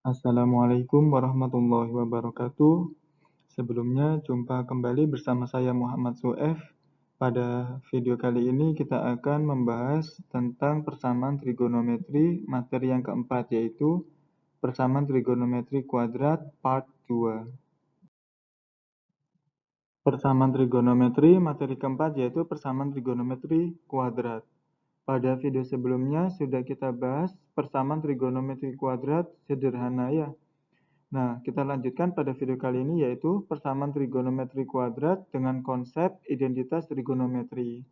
Assalamualaikum warahmatullahi wabarakatuh. Sebelumnya, jumpa kembali bersama saya Muhammad Suef. Pada video kali ini kita akan membahas tentang persamaan trigonometri materi yang keempat, yaitu persamaan trigonometri kuadrat part 2. Persamaan trigonometri materi keempat yaitu persamaan trigonometri kuadrat. Pada video sebelumnya sudah kita bahas persamaan trigonometri kuadrat sederhana ya. Nah, kita lanjutkan pada video kali ini yaitu persamaan trigonometri kuadrat dengan konsep identitas trigonometri.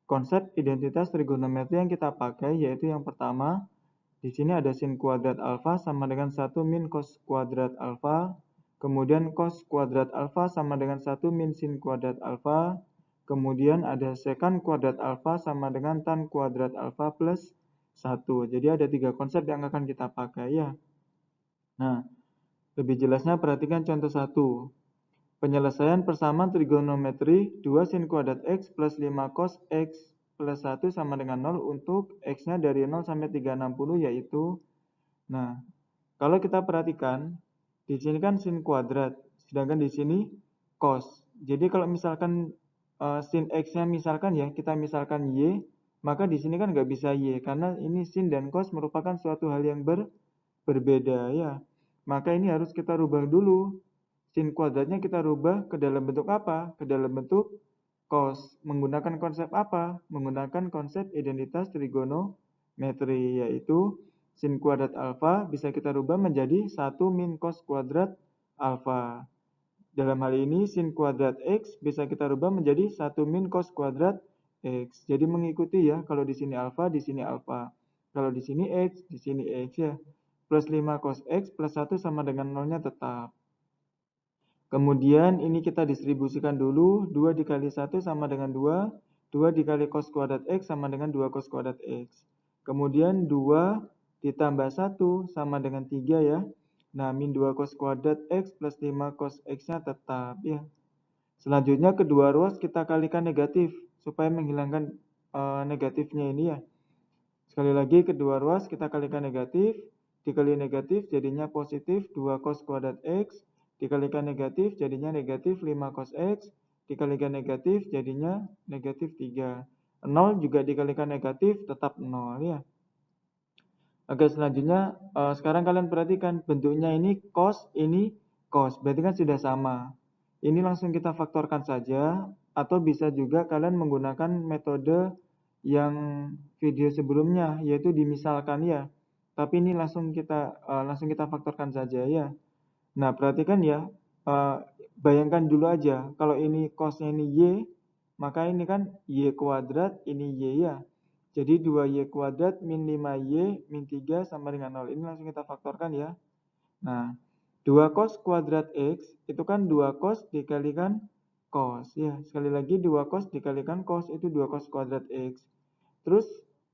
Konsep identitas trigonometri yang kita pakai yaitu yang pertama, di sini ada sin kuadrat alfa sama dengan 1 min cos kuadrat alfa, kemudian cos kuadrat alfa sama dengan 1 min sin kuadrat alfa, kemudian ada secant kuadrat alfa sama dengan tan kuadrat alfa plus 1. Jadi ada 3 konsep yang akan kita pakai ya. Nah, lebih jelasnya perhatikan contoh 1. Penyelesaian persamaan trigonometri 2 sin kuadrat x plus 5 cos x plus 1 sama dengan 0 untuk x-nya dari 0 sampai 360 yaitu. Nah, kalau kita perhatikan, di sini kan sin kuadrat, sedangkan di sini cos. Jadi kalau misalkan sin x-nya misalkan ya, kita misalkan y, maka di sini kan nggak bisa y, karena ini sin dan cos merupakan suatu hal yang berbeda ya. Maka ini harus kita rubah dulu. Sin kuadratnya kita rubah ke dalam bentuk apa? Ke dalam bentuk cos. Menggunakan konsep apa? Menggunakan konsep identitas trigonometri, yaitu sin kuadrat alfa bisa kita rubah menjadi 1 min cos kuadrat alfa. Dalam hal ini sin kuadrat x bisa kita rubah menjadi 1 min cos kuadrat x. Jadi mengikuti ya, kalau di sini alfa, di sini alfa. Kalau di sini x, di sini x ya. Plus 5 cos x plus 1 sama dengan 0-nya tetap. Kemudian ini kita distribusikan dulu, 2 dikali 1 sama dengan 2, 2 dikali cos kuadrat x sama dengan 2 cos kuadrat x. Kemudian 2 ditambah 1 sama dengan 3 ya. Nah, min 2 cos kuadrat x plus 5 cos x-nya tetap ya. Selanjutnya kedua ruas kita kalikan negatif, supaya menghilangkan negatifnya ini ya. Sekali lagi kedua ruas kita kalikan negatif, dikali negatif jadinya positif 2 cos kuadrat x, dikalikan negatif jadinya negatif 5 cos x, dikalikan negatif jadinya negatif 3. 0 juga dikalikan negatif tetap 0 ya. Oke, selanjutnya sekarang kalian perhatikan bentuknya ini cos, ini cos, berarti kan sudah sama. Ini langsung kita faktorkan saja, atau bisa juga kalian menggunakan metode yang video sebelumnya, yaitu dimisalkan ya. Tapi ini langsung kita faktorkan saja ya. Nah, perhatikan ya, bayangkan dulu aja, kalau ini cosnya ini y, maka ini kan y kuadrat, ini y ya. Jadi 2y kuadrat min 5y min 3 sama dengan 0. Ini langsung kita faktorkan ya. Nah, 2 cos kuadrat x itu kan 2 cos dikalikan cos ya. Sekali lagi 2 cos dikalikan cos itu 2 cos kuadrat x. Terus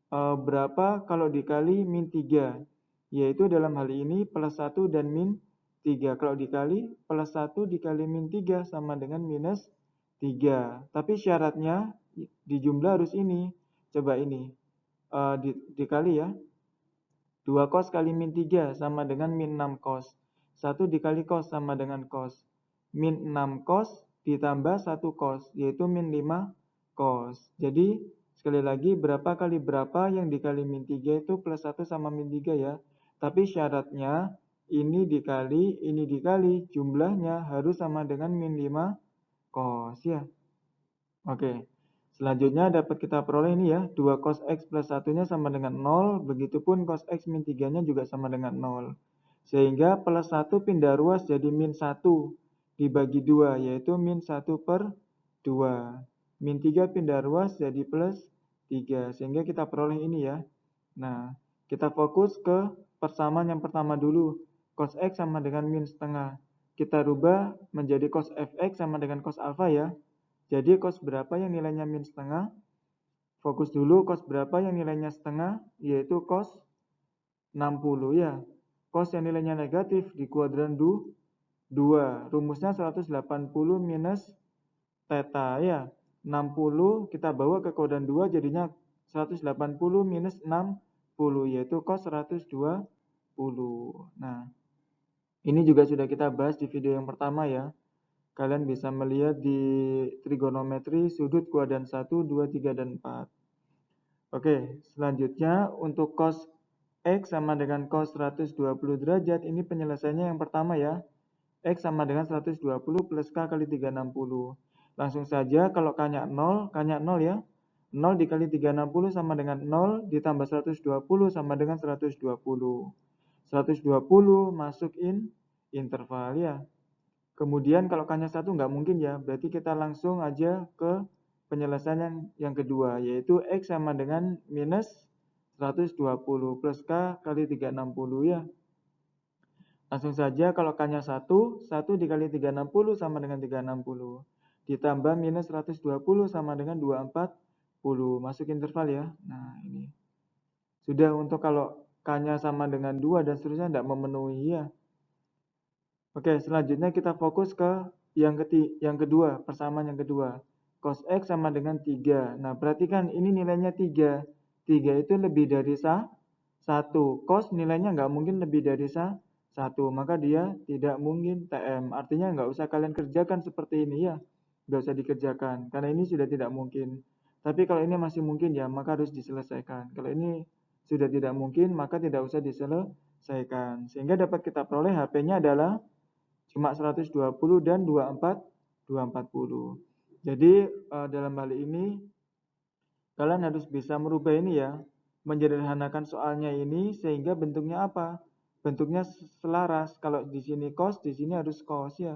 berapa kalau dikali min 3? Yaitu dalam hal ini plus 1 dan min 3. Kalau dikali plus 1 dikali min 3 sama dengan minus 3. Tapi syaratnya di jumlah harus ini. Coba ini. Dikali ya. 2 cos kali min 3 sama dengan min 6 cos. 1 dikali cos sama dengan cos. Min 6 cos ditambah 1 cos, yaitu min 5 cos. Jadi, sekali lagi berapa kali berapa yang dikali min 3 itu plus 1 sama min 3 ya. Tapi syaratnya ini dikali, jumlahnya harus sama dengan min 5 cos ya. Oke. Selanjutnya dapat kita peroleh ini ya, 2 cos x plus 1-nya sama dengan 0, begitupun cos x min 3-nya juga sama dengan 0. Sehingga plus 1 pindah ruas jadi min 1 dibagi 2, yaitu min 1 per 2. Min 3 pindah ruas jadi plus 3, sehingga kita peroleh ini ya. Nah, kita fokus ke persamaan yang pertama dulu. Cos x sama dengan min setengah. Kita rubah menjadi cos fx sama dengan cos alfa ya. Jadi cos berapa yang nilainya min setengah? Fokus dulu cos berapa yang nilainya setengah, yaitu cos 60 ya. Cos yang nilainya negatif di kuadran 2. Rumusnya 180 minus theta ya. 60 kita bawa ke kuadran 2 jadinya 180 minus 60, yaitu cos 120. Nah, Ini juga sudah kita bahas di video yang pertama ya. Kalian bisa melihat di trigonometri sudut kuadran 1, 2, 3, dan 4. Oke, selanjutnya untuk cos X sama dengan cos 120 derajat, ini penyelesaiannya yang pertama ya. X sama dengan 120 plus K kali 360. Langsung saja kalau K-nya 0 ya. 0 dikali 360 sama dengan 0, ditambah 120 sama dengan 120. 120 masuk interval ya. Kemudian kalau K-nya 1 nggak mungkin ya, berarti kita langsung aja ke penyelesaian yang kedua, yaitu X sama dengan minus 120 plus K kali 360 ya. Langsung saja kalau K-nya 1, 1 dikali 360 sama dengan 360. Ditambah minus 120 sama dengan 240. Masuk interval ya. Nah ini. Sudah untuk kalau K-nya sama dengan 2 dan seterusnya tidak memenuhi ya. Oke, selanjutnya kita fokus ke yang kedua, persamaan yang kedua. Cos X sama dengan 3. Nah, perhatikan ini nilainya 3. 3 itu lebih dari 1. Cos nilainya nggak mungkin lebih dari 1. Maka dia tidak mungkin TM. Artinya nggak usah kalian kerjakan seperti ini ya. Nggak usah dikerjakan. Karena ini sudah tidak mungkin. Tapi kalau ini masih mungkin ya, maka harus diselesaikan. Kalau ini sudah tidak mungkin, maka tidak usah diselesaikan. Sehingga dapat kita peroleh HP-nya adalah cuma 120 dan 240. Jadi dalam hal ini kalian harus bisa merubah ini ya, menyederhanakan soalnya ini sehingga bentuknya apa? Bentuknya selaras. Kalau di sini cos, di sini harus cos ya.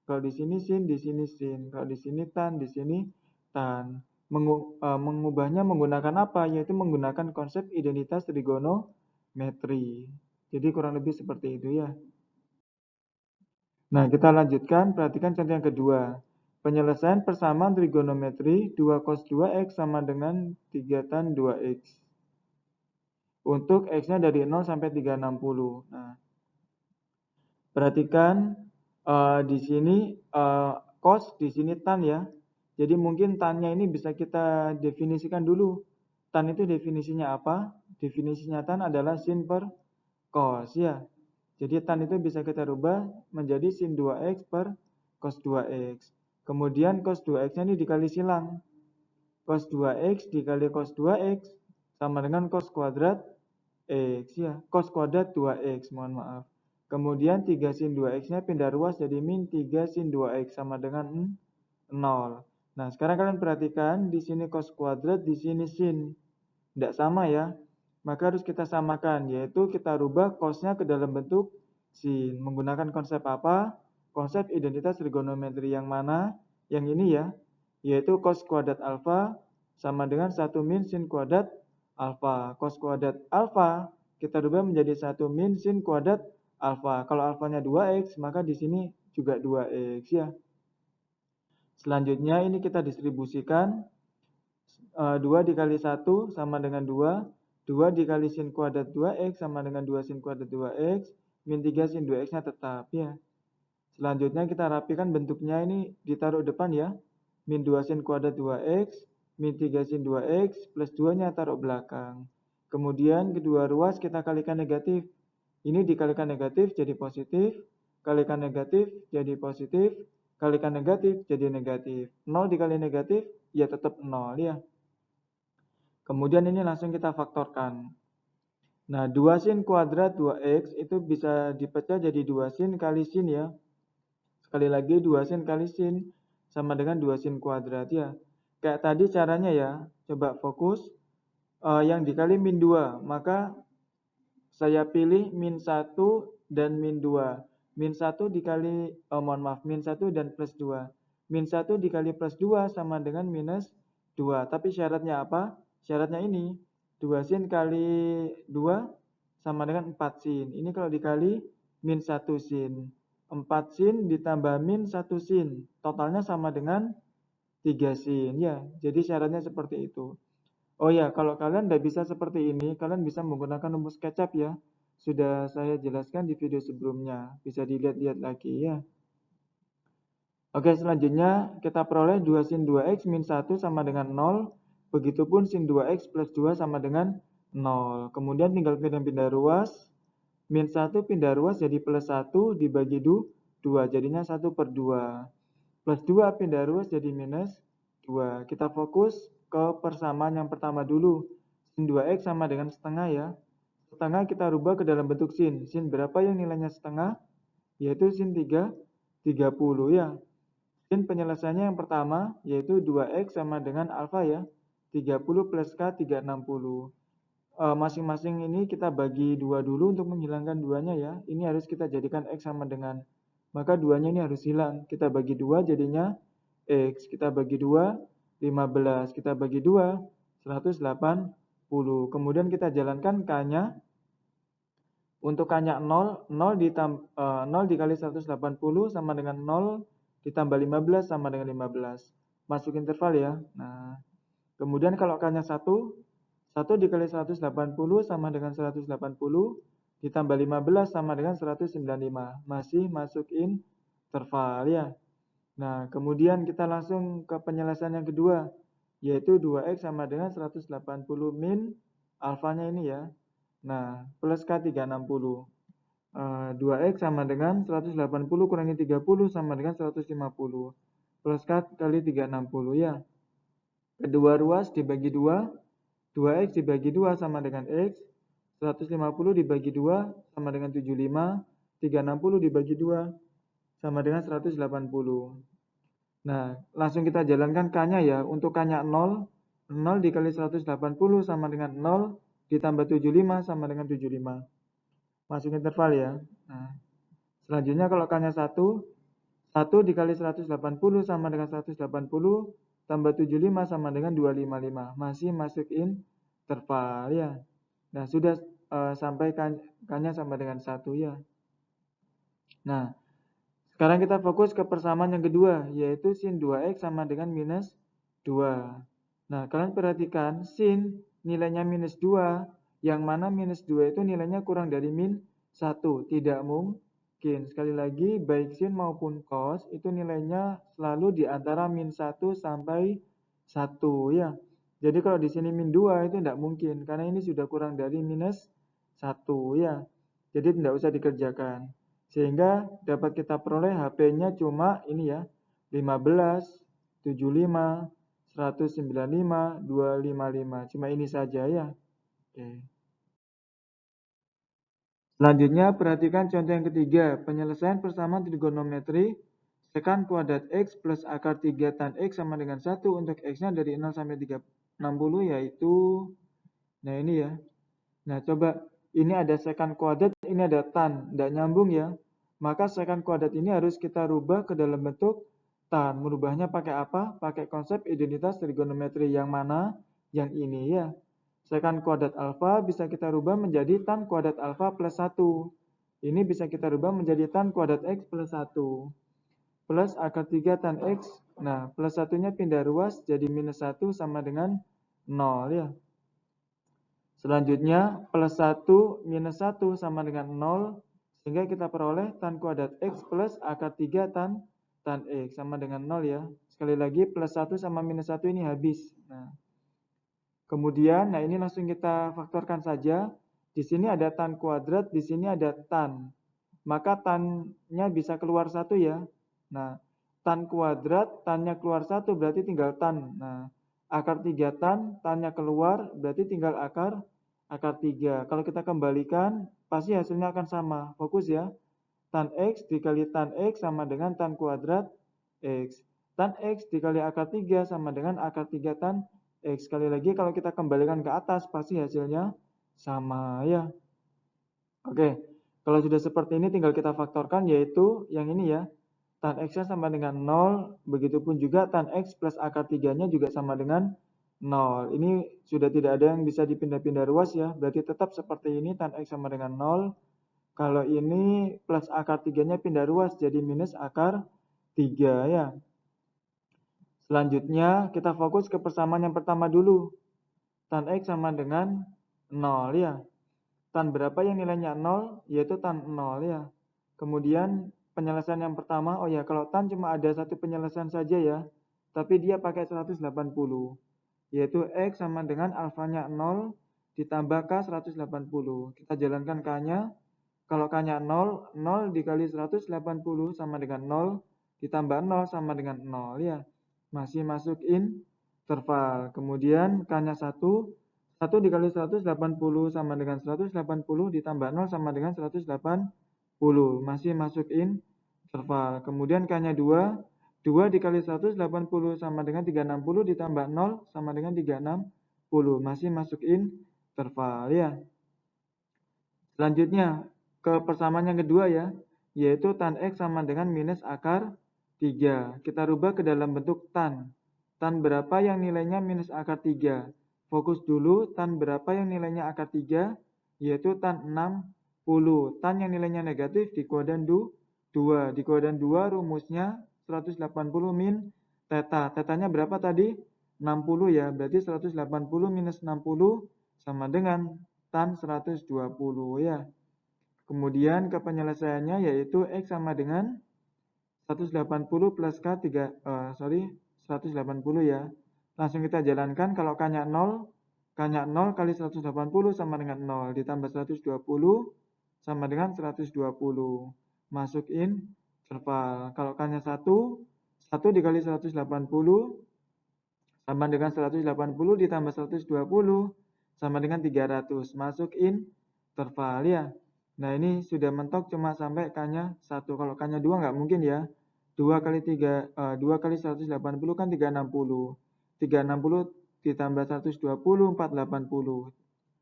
Kalau di sini sin, di sini sin. Kalau di sini tan, di sini tan. Mengubahnya menggunakan apa? Yaitu menggunakan konsep identitas trigonometri. Jadi kurang lebih seperti itu ya. Nah, kita lanjutkan, perhatikan contoh yang kedua. Penyelesaian persamaan trigonometri 2 cos 2x sama dengan 3 tan 2x. Untuk x-nya dari 0 sampai 360. Nah, perhatikan di sini cos, di sini tan ya. Jadi mungkin tannya ini bisa kita definisikan dulu. Tan itu definisinya apa? Definisinya tan adalah sin per cos ya. Jadi tan itu bisa kita rubah menjadi sin 2x per cos 2x. Kemudian cos 2x-nya ini dikali silang. Cos 2x dikali cos 2x sama dengan cos kuadrat x ya. Cos kuadrat 2x, mohon maaf. Kemudian 3 sin 2x-nya pindah ruas jadi min 3 sin 2x sama dengan 0. Nah, sekarang kalian perhatikan di sini cos kuadrat, di sini sin. Tidak sama ya. Maka harus kita samakan, yaitu kita rubah cosnya ke dalam bentuk sin. Menggunakan konsep apa? Konsep identitas trigonometri yang mana? Yang ini ya, yaitu cos kuadrat alfa sama dengan 1 min sin kuadrat alfa. Cos kuadrat alfa kita rubah menjadi 1 min sin kuadrat alfa. Kalau alfanya 2x, maka di sini juga 2x ya. Selanjutnya ini kita distribusikan. 2 dikali 1 sama dengan 2. 2 dikali sin kuadrat 2x sama dengan 2 sin kuadrat 2x. Min 3 sin 2x-nya tetap ya. Selanjutnya kita rapikan bentuknya ini ditaruh depan ya. Min 2 sin kuadrat 2x. Min 3 sin 2x plus 2-nya taruh belakang. Kemudian kedua ruas kita kalikan negatif. Ini dikalikan negatif jadi positif. Kalikan negatif jadi positif. Kalikan negatif jadi negatif. 0 dikali negatif ya tetap 0 ya. Kemudian ini langsung kita faktorkan. Nah, 2 sin kuadrat 2x itu bisa dipecah jadi 2 sin kali sin ya. Sekali lagi 2 sin kali sin sama dengan 2 sin kuadrat ya. Kayak tadi caranya ya. Coba fokus. Yang dikali min 2. Maka saya pilih min 1 dan min 2. Min 1 dikali, min 1 dan plus 2. Min 1 dikali plus 2 sama dengan minus 2. Tapi syaratnya apa? Syaratnya ini, 2 sin kali 2 sama dengan 4 sin. Ini kalau dikali min 1 sin. 4 sin ditambah min 1 sin. Totalnya sama dengan 3 sin. Ya, jadi syaratnya seperti itu. Oh ya, kalau kalian tidak bisa seperti ini, kalian bisa menggunakan rumus SketchUp ya. Sudah saya jelaskan di video sebelumnya. Bisa dilihat-lihat lagi ya. Oke, selanjutnya kita peroleh 2 sin 2x min 1 sama dengan 0. Begitupun sin 2x plus 2 sama dengan 0. Kemudian tinggal pindah-pindah ruas. min 1 pindah ruas jadi plus 1 dibagi 2, jadinya 1/2. Plus 2 pindah ruas jadi minus 2. Kita fokus ke persamaan yang pertama dulu. Sin 2x sama dengan setengah ya. Setengah kita rubah ke dalam bentuk sin. Sin berapa yang nilainya setengah? Yaitu sin 30 ya. Sin penyelesaiannya yang pertama yaitu 2x sama dengan alfa ya. 30 plus K 360. Masing-masing ini kita bagi 2 dulu untuk menghilangkan 2-nya ya. Ini harus kita jadikan X sama dengan. Maka 2-nya ini harus hilang. Kita bagi 2 jadinya X. Kita bagi 2, 15. Kita bagi 2, 180. Kemudian kita jalankan K-nya. Untuk K-nya 0, 0 dikali 180 sama dengan 0 ditambah 15 sama dengan 15. Masuk interval ya. Nah, kemudian kalau K-nya 1 dikali 180 sama dengan 180 ditambah 15 sama dengan 195. Masih masuk interval ya. Nah, kemudian kita langsung ke penyelesaian yang kedua, yaitu 2x sama dengan 180 min alfanya ini ya. Nah, plus K 360. 2x sama dengan 180 kurangi 30 sama dengan 150. Plus K kali 360 ya. Kedua ruas dibagi 2. 2x dibagi 2 sama dengan x, 150 dibagi 2 sama dengan 75, 360 dibagi 2 sama dengan 180. Nah, langsung kita jalankan K-nya ya. Untuk K-nya 0, 0 dikali 180 sama dengan 0 ditambah 75 sama dengan 75. Masuk interval ya. Nah, selanjutnya kalau K-nya 1 dikali 180 sama dengan 180 tambah 75 sama dengan 255. Masih masuk interval ya. Nah, sudah sampai K-nya sama dengan 1 ya. Nah, sekarang kita fokus ke persamaan yang kedua, yaitu sin 2x sama dengan minus 2. Nah, kalian perhatikan sin nilainya minus 2, yang mana minus 2 itu nilainya kurang dari min 1. Tidak mungkin. Sekali lagi, baik sin maupun cos itu nilainya selalu di antara min 1 sampai 1 ya. Jadi kalau di sini min 2 itu tidak mungkin, karena ini sudah kurang dari minus 1 ya. Jadi tidak usah dikerjakan. Sehingga dapat kita peroleh HP-nya cuma ini ya, 15, 75, 195, 255. Cuma ini saja ya. Oke. Selanjutnya perhatikan contoh yang ketiga, penyelesaian persamaan trigonometri sekan kuadrat X plus akar 3 tan X sama dengan 1 untuk X-nya dari 0 sampai 360 yaitu, nah ini ya. Nah coba, ini ada sekan kuadrat, ini ada tan, tidak nyambung ya. Maka sekan kuadrat ini harus kita rubah ke dalam bentuk tan. Merubahnya pakai apa? Pakai konsep identitas trigonometri yang mana? Yang ini ya. Sekan kuadrat alfa bisa kita rubah menjadi tan kuadrat alfa plus 1. Ini bisa kita rubah menjadi tan kuadrat X plus 1. Plus akar 3 tan X. Nah, plus 1-nya pindah ruas jadi minus 1 sama dengan 0 ya. Selanjutnya, plus 1 minus 1 sama dengan 0. Sehingga kita peroleh tan kuadrat X plus akar 3 tan X sama dengan 0 ya. Sekali lagi, plus 1 sama minus 1 ini habis. Nah, kemudian, nah ini langsung kita faktorkan saja. Di sini ada tan kuadrat, di sini ada tan. Maka tan-nya bisa keluar 1 ya. Nah, tan kuadrat, tan-nya keluar 1 berarti tinggal tan. Nah, akar 3 tan, tan-nya keluar berarti tinggal akar 3. Kalau kita kembalikan, pasti hasilnya akan sama. Fokus ya. Tan X dikali tan X sama dengan tan kuadrat X. Tan X dikali akar 3 sama dengan akar 3 tan X. Sekali lagi kalau kita kembalikan ke atas pasti hasilnya sama ya. Oke, kalau sudah seperti ini tinggal kita faktorkan yaitu yang ini ya. Tan X-nya sama dengan 0, begitupun juga tan X plus akar 3-nya juga sama dengan 0. Ini sudah tidak ada yang bisa dipindah-pindah ruas ya, berarti tetap seperti ini tan X sama dengan 0. Kalau ini plus akar 3-nya pindah ruas jadi minus akar 3 ya. Selanjutnya kita fokus ke persamaan yang pertama dulu. Tan X sama dengan 0 ya. Tan berapa yang nilainya 0? Yaitu tan 0 ya. Kemudian penyelesaian yang pertama, oh ya kalau tan cuma ada satu penyelesaian saja ya. Tapi dia pakai 180. Yaitu X sama dengan alfanya 0 ditambah K 180. Kita jalankan K-nya. Kalau K-nya 0, 0 dikali 180 sama dengan 0, ditambah 0 sama dengan 0 ya. Masih masuk interval. Kemudian K-nya 1, 1 dikali 180 sama dengan 180, ditambah 0 sama dengan 180. Masih masuk interval. Kemudian K-nya 2, 2 dikali 180 sama dengan 360, ditambah 0 sama dengan 360. Masih masuk interval ya. Selanjutnya ke persamaan yang kedua ya, yaitu tan X sama dengan minus akar 3. Kita rubah ke dalam bentuk tan. Tan berapa yang nilainya minus akar 3? Fokus dulu, tan berapa yang nilainya akar 3? Yaitu tan 60. Tan yang nilainya negatif di kuadran 2. Di kuadran 2 rumusnya 180 min theta. Tetanya berapa tadi? 60 ya, berarti 180 minus 60 sama dengan tan 120 ya. Kemudian ke penyelesaiannya yaitu X sama dengan 180 plus K 180 ya. Langsung kita jalankan. Kalau K-nya 0, K-nya 0 kali 180 sama dengan 0, ditambah 120 sama dengan 120. Masuk interval. Kalau K-nya 1, 1 dikali 180 sama dengan 180 ditambah 120 sama dengan 300. Masuk interval ya. Nah ini sudah mentok cuma sampai K-nya 1. Kalau K-nya 2 nggak mungkin ya. 2 kali 180 kan 360. 360 ditambah 120, 480.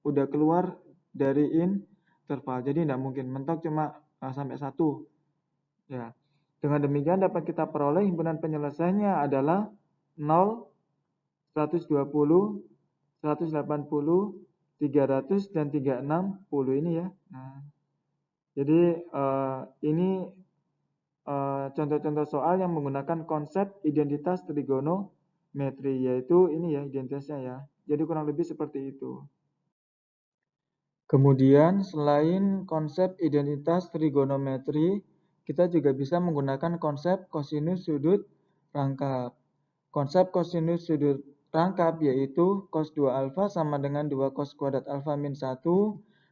Udah keluar dari interval. Jadi nggak mungkin. Mentok cuma sampai 1. Ya. Dengan demikian dapat kita peroleh himpunan penyelesaiannya adalah 0, 120, 180, 300, dan 360 ini ya. Nah, jadi ini contoh-contoh soal yang menggunakan konsep identitas trigonometri, yaitu ini ya identitasnya ya. Jadi kurang lebih seperti itu. Kemudian selain konsep identitas trigonometri, kita juga bisa menggunakan konsep kosinus sudut rangkap. Konsep kosinus sudut rangkap yaitu cos 2 alfa sama dengan 2 cos kuadrat alfa min 1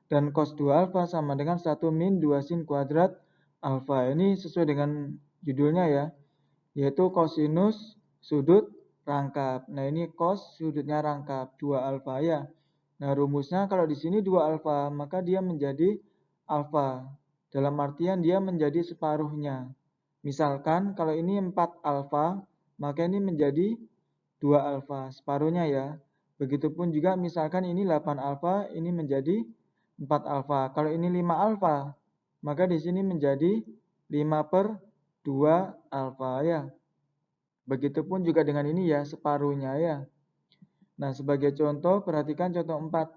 dan cos 2 alfa sama dengan 1 min 2 sin kuadrat alfa. Ini sesuai dengan judulnya ya, yaitu kosinus sudut rangkap. Nah, ini cos sudutnya rangkap 2 alfa ya. Nah, rumusnya kalau di sini 2 alfa, maka dia menjadi alfa. Dalam artian dia menjadi separuhnya. Misalkan kalau ini 4 alfa, maka ini menjadi 2 alfa, separuhnya ya. Begitupun juga misalkan ini 8 alfa, ini menjadi 4 alfa. Kalau ini 5 alfa, maka di sini menjadi 5/2 alfa ya. Begitupun juga dengan ini ya, separuhnya ya. Nah, sebagai contoh, perhatikan contoh 4.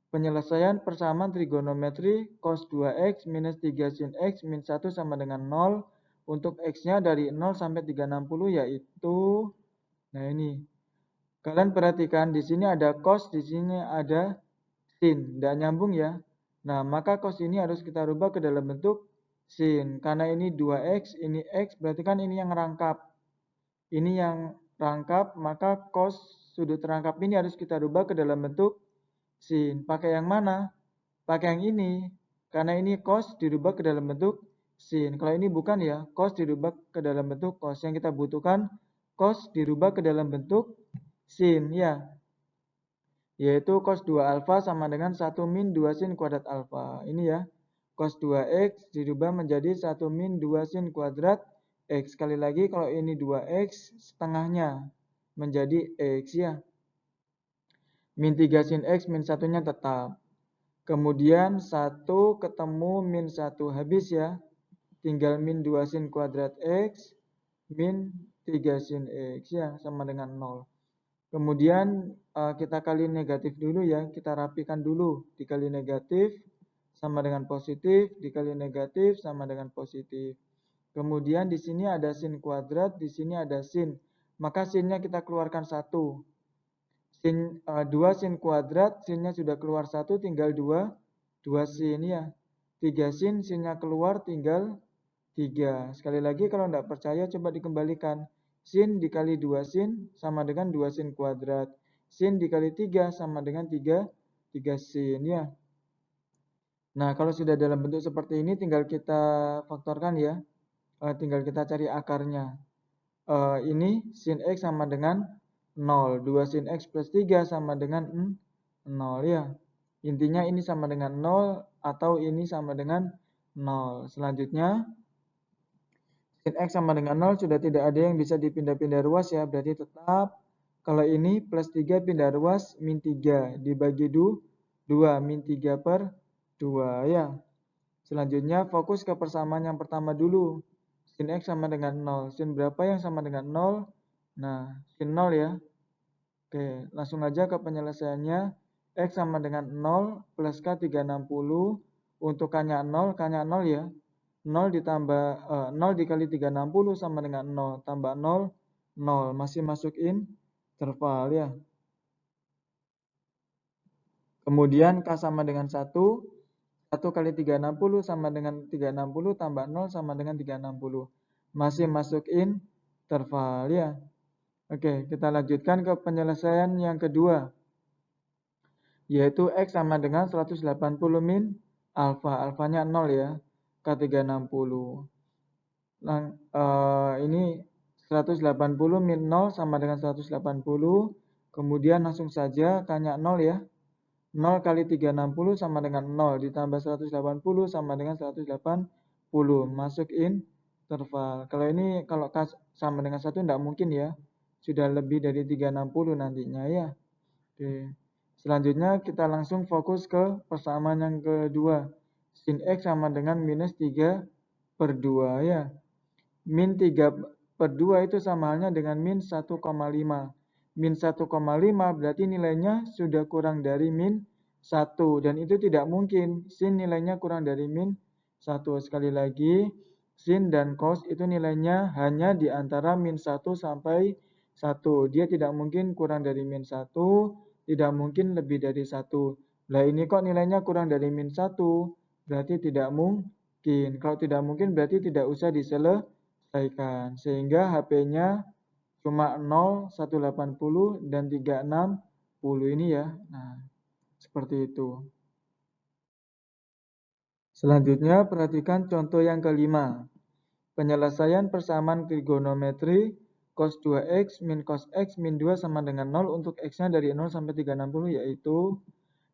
Penyelesaian persamaan trigonometri cos 2x minus 3 sin x min 1 sama dengan 0. Untuk x-nya dari 0 sampai 360 yaitu, nah ini. Kalian perhatikan di sini ada cos, di sini ada sin. Tidak nyambung ya. Nah, maka cos ini harus kita rubah ke dalam bentuk sin. Karena ini 2x, ini x, berarti kan ini yang rangkap. Ini yang rangkap, maka cos sudut rangkap ini harus kita rubah ke dalam bentuk sin. Pakai yang mana? Pakai yang ini. Karena ini cos dirubah ke dalam bentuk sin. Kalau ini bukan ya, cos dirubah ke dalam bentuk cos. Yang kita butuhkan cos dirubah ke dalam bentuk sin ya. Yaitu cos 2 alfa sama dengan 1 min 2 sin kuadrat alfa. Ini ya. Cos 2x dirubah menjadi 1 min 2 sin kuadrat x. Sekali lagi kalau ini 2x setengahnya menjadi x ya. Min 3 sin x min 1-nya tetap. Kemudian 1 ketemu min 1 habis ya. Tinggal min 2 sin kuadrat x min 3 sin x ya, sama dengan 0. Kemudian kita kali negatif dulu ya. Kita rapikan dulu. Dikali negatif sama dengan positif, dikali negatif sama dengan positif. Kemudian di sini ada sin kuadrat, di sini ada sin. Maka sinnya kita keluarkan 1. Sin 2 sin kuadrat, sinnya sudah keluar 1, tinggal 2 sin ya. 3 sin, sinnya keluar tinggal 3. Sekali lagi kalau tidak percaya coba dikembalikan. Sin dikali 2 sin sama dengan 2 sin kuadrat. Sin dikali 3 sama dengan 3 sin ya. Nah, kalau sudah dalam bentuk seperti ini tinggal kita faktorkan ya. Tinggal kita cari akarnya. Ini sin X sama dengan 0. 2 sin X plus 3 sama dengan 0 ya. Intinya ini sama dengan 0 atau ini sama dengan 0. Selanjutnya, sin X sama dengan 0 sudah tidak ada yang bisa dipindah-pindah ruas ya. Berarti tetap kalau ini plus 3 pindah ruas min 3 dibagi 2 min 3 per 2 ya. Selanjutnya fokus ke persamaan yang pertama dulu. Sin X sama dengan 0. Sin berapa yang sama dengan 0? Nah, sin 0 ya. Oke, langsung aja ke penyelesaiannya. X sama dengan 0 plus K 360. Untuk K-nya 0 ya. 0 ditambah 0 dikali 360 sama dengan 0. Tambah 0, 0. Masih masuk interval ya. Kemudian K sama dengan 1. 1 kali 360 sama dengan 360 tambah 0 sama dengan 360. Masih masuk interval ya. Oke, kita lanjutkan ke penyelesaian yang kedua. Yaitu X sama dengan 180 min alfa. Alfanya 0 ya. K360. Nah, ini 180 min 0 sama dengan 180. Kemudian langsung saja K-nya 0 ya. 0 kali 360 sama dengan 0 ditambah 180 sama dengan 180 masuk interval. Kalau ini kalau K sama dengan 1 tidak mungkin ya. Sudah lebih dari 360 nantinya ya. Oke. Selanjutnya kita langsung fokus ke persamaan yang kedua. Sin X sama dengan minus 3 per 2 ya. Min 3 per 2 itu sama halnya dengan min 1,5. Min 1,5 berarti nilainya sudah kurang dari min 1. Dan itu tidak mungkin. Sin nilainya kurang dari min 1. Sekali lagi, sin dan cos itu nilainya hanya di antara min 1 sampai 1. Dia tidak mungkin kurang dari min 1. Tidak mungkin lebih dari 1. Nah ini kok nilainya kurang dari min 1. Berarti tidak mungkin. Kalau tidak mungkin berarti tidak usah diselesaikan. Sehingga HP-nya cuma 0, 180 dan 360 ini ya. Nah, seperti itu. Selanjutnya perhatikan contoh yang kelima. Penyelesaian persamaan trigonometri cos 2x min cos x min 2 sama dengan 0 untuk x-nya dari 0 sampai 360 yaitu.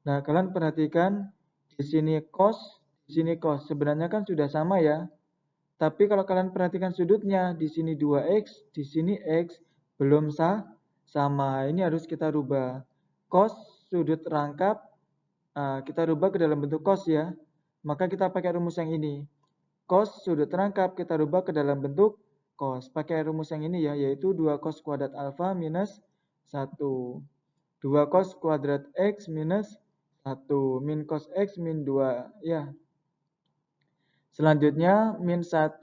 Nah, kalian perhatikan di sini cos, di sini cos. Sebenarnya kan sudah sama ya. Tapi kalau kalian perhatikan sudutnya, di sini 2x, di sini x, belum sama. Ini harus kita rubah. Cos sudut rangkap, kita rubah ke dalam bentuk cos ya. Maka kita pakai rumus yang ini. Cos sudut rangkap, kita rubah ke dalam bentuk cos. Pakai rumus yang ini ya, yaitu 2 cos kuadrat alfa minus 1. 2 cos kuadrat x minus 1. Min cos x min 2 ya. Selanjutnya min 1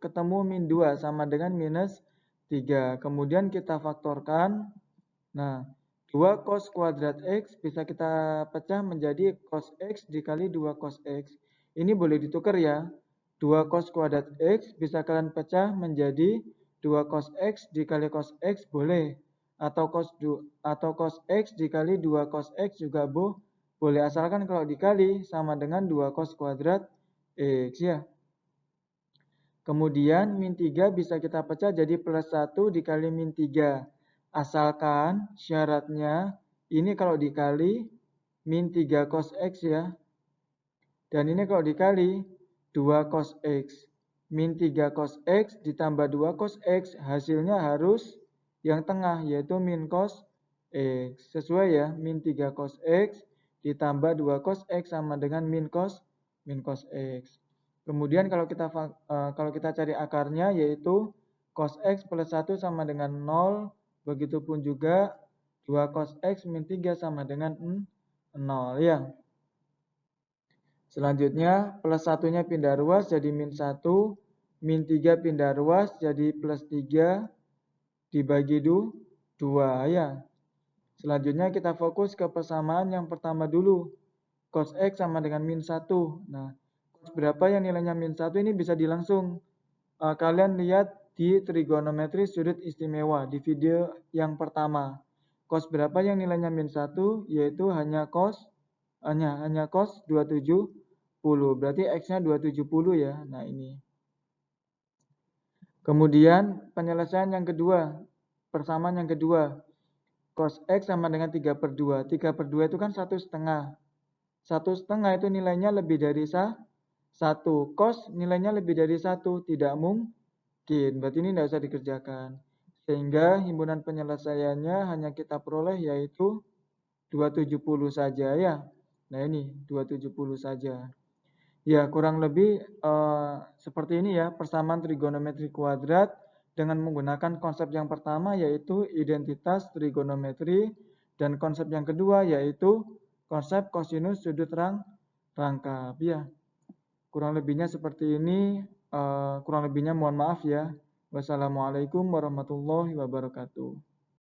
ketemu min 2 sama dengan minus 3. Kemudian kita faktorkan. Nah, 2 cos kuadrat x bisa kita pecah menjadi cos x dikali 2 cos x. Ini boleh ditukar ya. 2 cos kuadrat x bisa kalian pecah menjadi 2 cos x dikali cos x boleh. Atau cos x dikali 2 cos x juga boleh. Asalkan kalau dikali sama dengan 2 cos kuadrat X ya. Kemudian min 3 bisa kita pecah jadi plus 1 dikali min 3. Asalkan syaratnya ini kalau dikali min 3 cos X ya. Dan ini kalau dikali 2 cos X. Min 3 cos X ditambah 2 cos X hasilnya harus yang tengah yaitu min cos X. Sesuai ya, min 3 cos X ditambah 2 cos X sama dengan min cos X. Kemudian kalau kita cari akarnya yaitu cos X plus 1 sama dengan 0. Begitupun juga 2 cos X min 3 sama dengan 0 ya. Selanjutnya plus 1-nya pindah ruas jadi min 1. Min 3 pindah ruas jadi plus 3 dibagi 2 ya. Selanjutnya kita fokus ke persamaan yang pertama dulu. Cos X sama dengan min 1. Nah, berapa yang nilainya min 1 ini bisa dilangsung. Kalian lihat di trigonometri sudut istimewa di video yang pertama. Cos berapa yang nilainya min 1 yaitu hanya cos 27 Berarti X-nya 270 ya. Nah ini. Kemudian penyelesaian yang kedua. Persamaan yang kedua. Cos X sama dengan 3/2. 3/2 itu kan 1,5. 1,5 itu nilainya lebih dari 1. Cos nilainya lebih dari 1. Tidak mungkin. Berarti ini tidak usah dikerjakan. Sehingga himpunan penyelesaiannya hanya kita peroleh yaitu 270 saja ya. Nah ini 270 saja. Ya kurang lebih seperti ini ya persamaan trigonometri kuadrat dengan menggunakan konsep yang pertama yaitu identitas trigonometri dan konsep yang kedua yaitu konsep kosinus sudut rangkap ya. Kurang lebihnya seperti ini, kurang lebihnya mohon maaf ya. Wassalamualaikum warahmatullahi wabarakatuh.